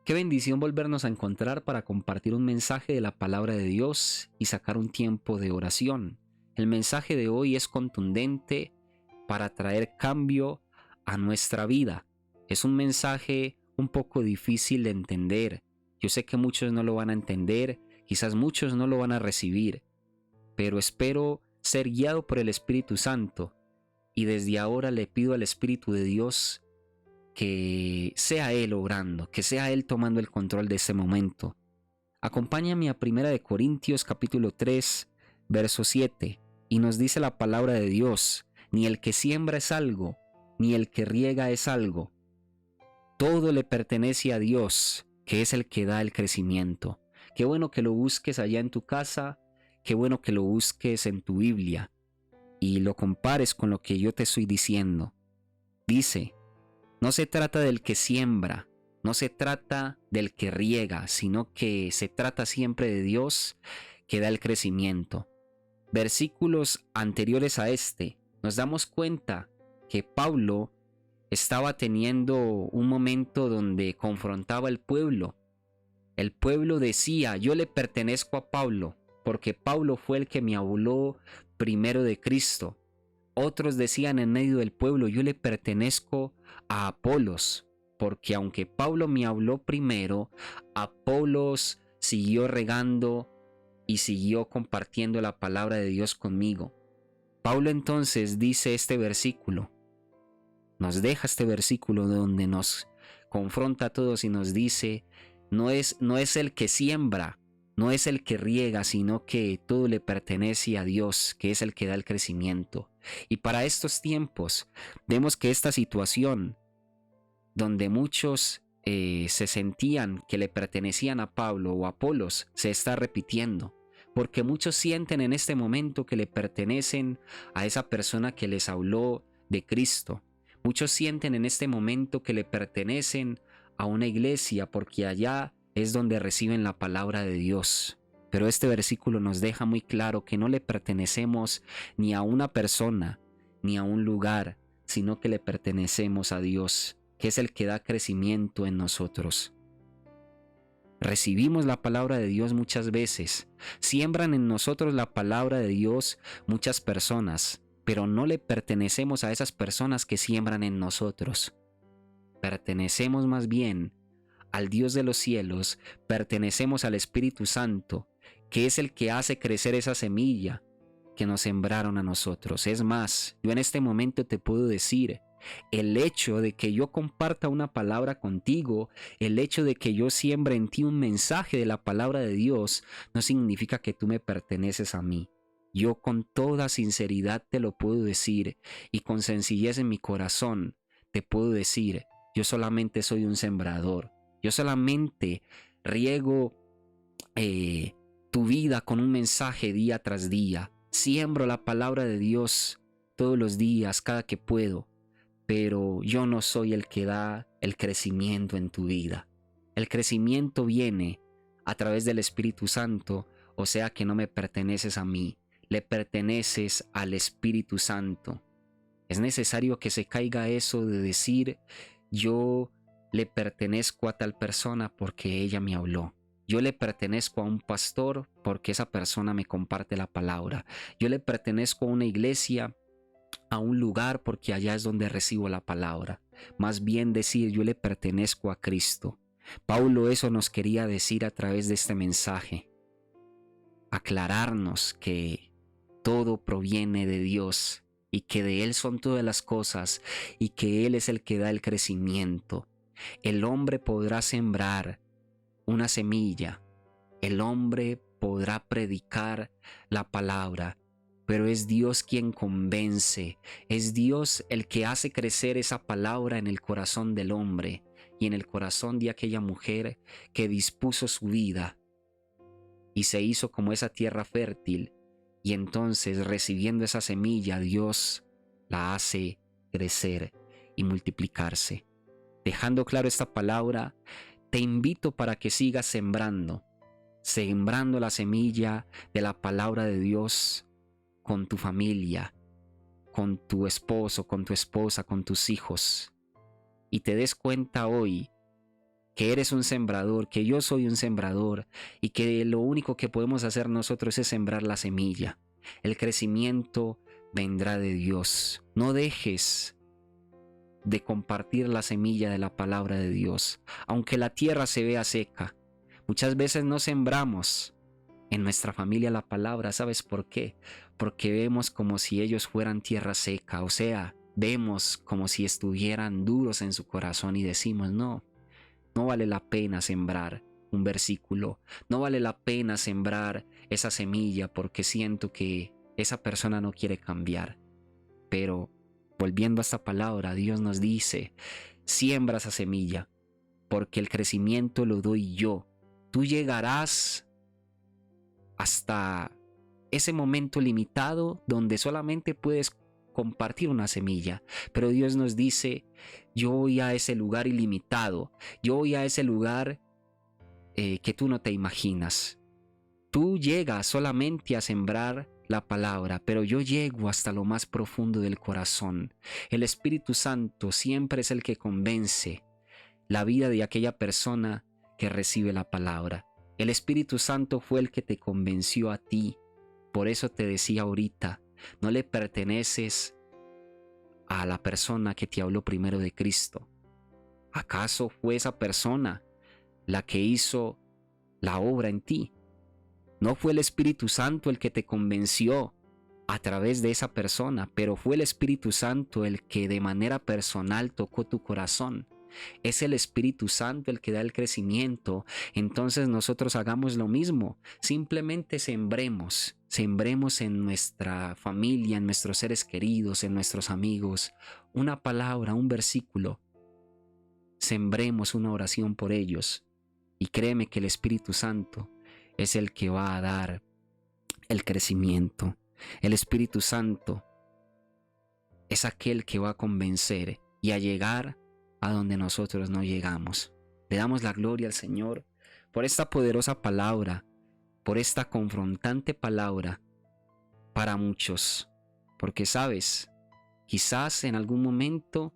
Qué bendición volvernos a encontrar para compartir un mensaje de la palabra de Dios y sacar un tiempo de oración. El mensaje de hoy es contundente para traer cambio a nuestra vida. Es un mensaje un poco difícil de entender. Yo sé que muchos no lo van a entender, quizás muchos no lo van a recibir, pero espero ser guiado por el Espíritu Santo y desde ahora le pido al Espíritu de Dios que sea Él obrando, que sea Él tomando el control de este momento. Acompáñame a 1 Corintios capítulo 3, verso 7, y nos dice la palabra de Dios: ni el que siembra es algo, ni el que riega es algo. Todo le pertenece a Dios, que es el que da el crecimiento. Qué bueno que lo busques allá en tu casa, qué bueno que lo busques en tu Biblia y lo compares con lo que yo te estoy diciendo. Dice: no se trata del que siembra, no se trata del que riega, sino que se trata siempre de Dios que da el crecimiento. Versículos anteriores a este, nos damos cuenta que Pablo estaba teniendo un momento donde confrontaba al pueblo. El pueblo decía: yo le pertenezco a Pablo, porque Pablo fue el que me habló primero de Cristo. Otros decían en medio del pueblo: yo le pertenezco a Apolos, porque aunque Pablo me habló primero, Apolos siguió regando y siguió compartiendo la palabra de Dios conmigo. Pablo entonces dice este versículo, nos deja este versículo donde nos confronta a todos y nos dice: no es el que siembra, no es el que riega, sino que todo le pertenece a Dios, que es el que da el crecimiento. Y para estos tiempos vemos que esta situación donde muchos se sentían que le pertenecían a Pablo o a Apolos se está repitiendo, porque muchos sienten en este momento que le pertenecen a esa persona que les habló de Cristo. Muchos sienten en este momento que le pertenecen a una iglesia porque allá es donde reciben la palabra de Dios. Pero este versículo nos deja muy claro que no le pertenecemos ni a una persona ni a un lugar, sino que le pertenecemos a Dios, que es el que da crecimiento en nosotros. Recibimos la palabra de Dios muchas veces, siembran en nosotros la palabra de Dios muchas personas, pero no le pertenecemos a esas personas que siembran en nosotros. Pertenecemos más bien al Dios de los cielos, pertenecemos al Espíritu Santo, que es el que hace crecer esa semilla que nos sembraron a nosotros. Es más, yo en este momento te puedo decir: el hecho de que yo comparta una palabra contigo, el hecho de que yo siembre en ti un mensaje de la palabra de Dios, no significa que tú me perteneces a mí. Yo con toda sinceridad te lo puedo decir y con sencillez en mi corazón te puedo decir: yo solamente soy un sembrador. Yo solamente riego tu vida con un mensaje día tras día. Siembro la palabra de Dios todos los días, cada que puedo. Pero yo no soy el que da el crecimiento en tu vida. El crecimiento viene a través del Espíritu Santo, o sea que no me perteneces a mí, le perteneces al Espíritu Santo. Es necesario que se caiga eso de decir: yo le pertenezco a tal persona porque ella me habló. Yo le pertenezco a un pastor porque esa persona me comparte la palabra. Yo le pertenezco a una iglesia, a un lugar, porque allá es donde recibo la palabra. Más bien decir: yo le pertenezco a Cristo. Pablo eso nos quería decir a través de este mensaje. Aclararnos que todo proviene de Dios y que de Él son todas las cosas y que Él es el que da el crecimiento. El hombre podrá sembrar una semilla, el hombre podrá predicar la palabra, pero es Dios quien convence, es Dios el que hace crecer esa palabra en el corazón del hombre y en el corazón de aquella mujer que dispuso su vida y se hizo como esa tierra fértil, y entonces recibiendo esa semilla Dios la hace crecer y multiplicarse. Dejando claro esta palabra, te invito para que sigas sembrando la semilla de la palabra de Dios con tu familia, con tu esposo, con tu esposa, con tus hijos. Y te des cuenta hoy que eres un sembrador, que yo soy un sembrador y que lo único que podemos hacer nosotros es sembrar la semilla. El crecimiento vendrá de Dios. No dejes de compartir la semilla de la palabra de Dios, aunque la tierra se vea seca. Muchas veces no sembramos en nuestra familia la palabra. ¿Sabes por qué? Porque vemos como si ellos fueran tierra seca, o sea, vemos como si estuvieran duros en su corazón y decimos, no vale la pena sembrar un versículo, no vale la pena sembrar esa semilla porque siento que esa persona no quiere cambiar. Pero volviendo a esta palabra, Dios nos dice, siembra esa semilla porque el crecimiento lo doy yo. Tú llegarás hasta ese momento limitado donde solamente puedes compartir una semilla, pero Dios nos dice, yo voy a ese lugar ilimitado, yo voy a ese lugar que tú no te imaginas. Tú llegas solamente a sembrar la palabra, pero yo llego hasta lo más profundo del corazón. El Espíritu Santo siempre es el que convence la vida de aquella persona que recibe la palabra. El Espíritu Santo fue el que te convenció a ti. Por eso te decía ahorita, no le perteneces a la persona que te habló primero de Cristo. ¿Acaso fue esa persona la que hizo la obra en ti? No fue el Espíritu Santo el que te convenció a través de esa persona, pero fue el Espíritu Santo el que de manera personal tocó tu corazón. Es el Espíritu Santo el que da el crecimiento. Entonces nosotros hagamos lo mismo. Simplemente sembremos en nuestra familia, en nuestros seres queridos, en nuestros amigos, una palabra, un versículo. Sembremos una oración por ellos. Y créeme que el Espíritu Santo es el que va a dar el crecimiento. El Espíritu Santo es aquel que va a convencer y a llegar a donde nosotros no llegamos. Le damos la gloria al Señor por esta poderosa palabra, por esta confrontante palabra para muchos. Porque sabes, quizás en algún momento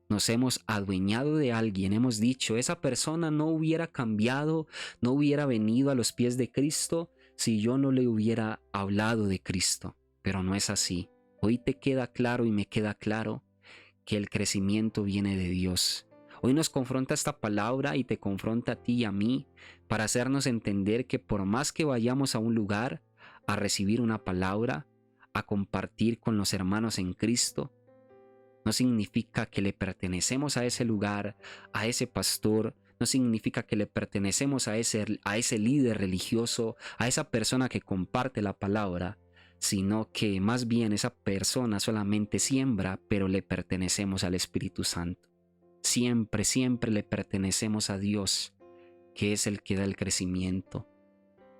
nos hemos adueñado de alguien, hemos dicho, esa persona no hubiera cambiado, no hubiera venido a los pies de Cristo si yo no le hubiera hablado de Cristo. Pero no es así. Hoy te queda claro y me queda claro que el crecimiento viene de Dios. Hoy nos confronta esta palabra y te confronta a ti y a mí para hacernos entender que por más que vayamos a un lugar a recibir una palabra, a compartir con los hermanos en Cristo, no significa que le pertenecemos a ese lugar, a ese pastor, no significa que le pertenecemos a ese líder religioso, a esa persona que comparte la palabra, sino que más bien esa persona solamente siembra, pero le pertenecemos al Espíritu Santo. Siempre, siempre le pertenecemos a Dios, que es el que da el crecimiento.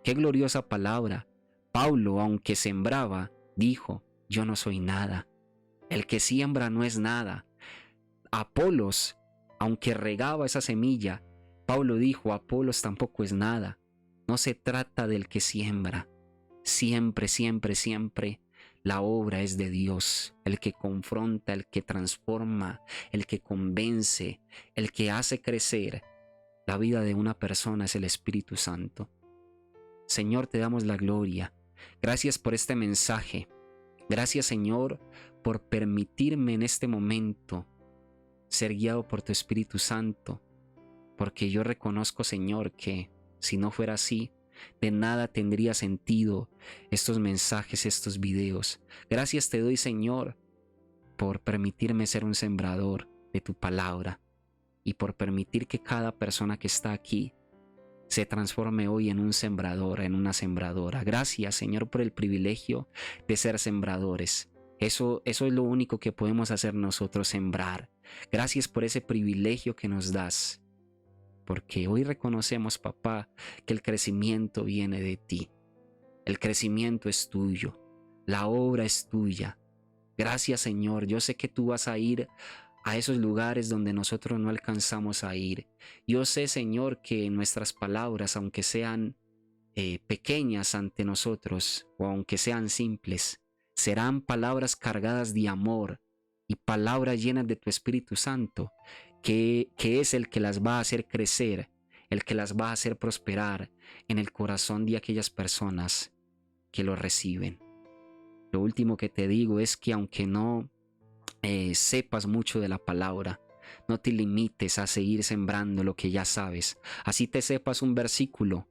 Qué gloriosa palabra. Pablo, aunque sembraba, dijo, yo no soy nada. El que siembra no es nada. Apolos, aunque regaba esa semilla, Pablo dijo, Apolos tampoco es nada. No se trata del que siembra. Siempre, siempre, siempre la obra es de Dios, el que confronta, el que transforma, el que convence, el que hace crecer la vida de una persona es el Espíritu Santo. Señor, te damos la gloria. Gracias por este mensaje. Gracias, Señor, por permitirme en este momento ser guiado por tu Espíritu Santo, porque yo reconozco, Señor, que si no fuera así, de nada tendría sentido estos mensajes, estos videos. Gracias te doy, Señor, por permitirme ser un sembrador de tu palabra y por permitir que cada persona que está aquí se transforme hoy en un sembrador, en una sembradora. Gracias, Señor, por el privilegio de ser sembradores. Eso es lo único que podemos hacer nosotros, sembrar. Gracias por ese privilegio que nos das. Porque hoy reconocemos, papá, que el crecimiento viene de ti. El crecimiento es tuyo. La obra es tuya. Gracias, Señor. Yo sé que tú vas a ir a esos lugares donde nosotros no alcanzamos a ir. Yo sé, Señor, que nuestras palabras, aunque sean pequeñas ante nosotros o aunque sean simples, serán palabras cargadas de amor y palabras llenas de tu Espíritu Santo, que es el que las va a hacer crecer, el que las va a hacer prosperar en el corazón de aquellas personas que lo reciben. Lo último que te digo es que aunque no sepas mucho de la palabra, no te limites a seguir sembrando lo que ya sabes. Así te sepas un versículo,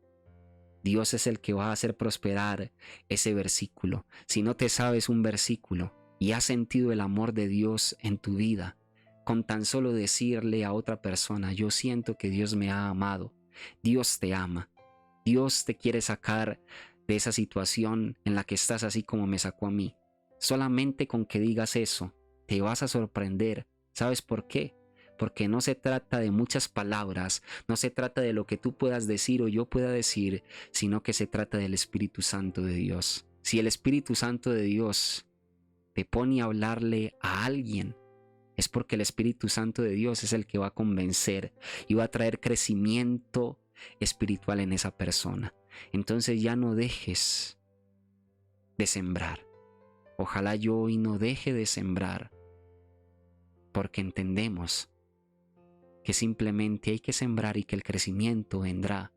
Dios es el que va a hacer prosperar ese versículo. Si no te sabes un versículo y has sentido el amor de Dios en tu vida, con tan solo decirle a otra persona, yo siento que Dios me ha amado, Dios te ama, Dios te quiere sacar de esa situación en la que estás así como me sacó a mí. Solamente con que digas eso, te vas a sorprender. ¿Sabes por qué? Porque no se trata de muchas palabras, no se trata de lo que tú puedas decir o yo pueda decir, sino que se trata del Espíritu Santo de Dios. Si el Espíritu Santo de Dios te pone a hablarle a alguien, es porque el Espíritu Santo de Dios es el que va a convencer y va a traer crecimiento espiritual en esa persona. Entonces ya no dejes de sembrar. Ojalá yo hoy no deje de sembrar, porque entendemos que simplemente hay que sembrar y que el crecimiento vendrá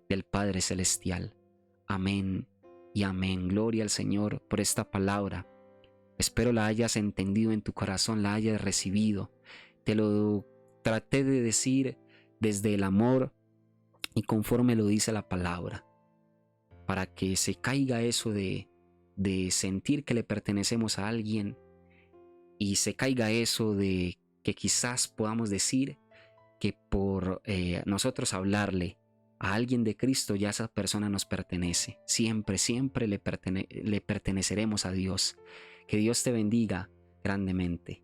del Padre Celestial. Amén y amén. Gloria al Señor por esta palabra. Espero la hayas entendido en tu corazón, la hayas recibido. Te lo traté de decir desde el amor y conforme lo dice la palabra, para que se caiga eso de sentir que le pertenecemos a alguien y se caiga eso de que quizás podamos decir que por nosotros hablarle a alguien de Cristo ya esa persona nos pertenece. Siempre, siempre le perteneceremos a Dios. Que Dios te bendiga grandemente.